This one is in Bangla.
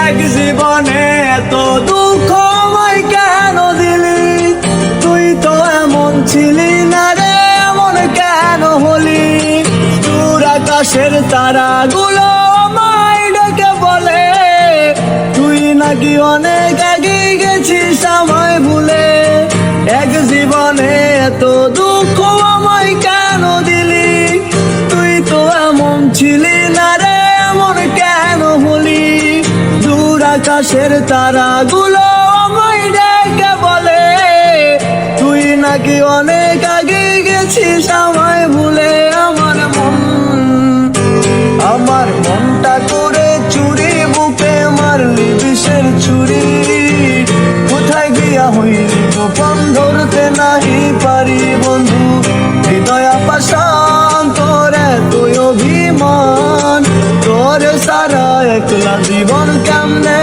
এক জীবনে এত দুঃখ আমায় কেন দিলি? তুই তো এমন ছিলি না রে, এমন কেন হলি? দূর আকাশের তারাগুলো আমায় ডেকে বলে তুই নাকি অনেক আগে গেছিস আমায় ভুলে। এক জীবনে এত দুঃখ আমায় কেন দিলি? তুই তো এমন ছিলি না রে, এমন কেন হলি? দূর আকাশের তারাগুলো আমায় ডেকে বলে তুই নাকি অনেক আগে গেছিস আমায় ভুলে। আমার মনটা করে চুরি, বুকে মারলি বিষের ছুরি। কোথায় গিয়া হইলি গোপন ধরতে নাহি পারি বন্ধু। হৃদয় পাষাণ তোর এতই অভিমান, তোর সারা একলা জীবন কেমনে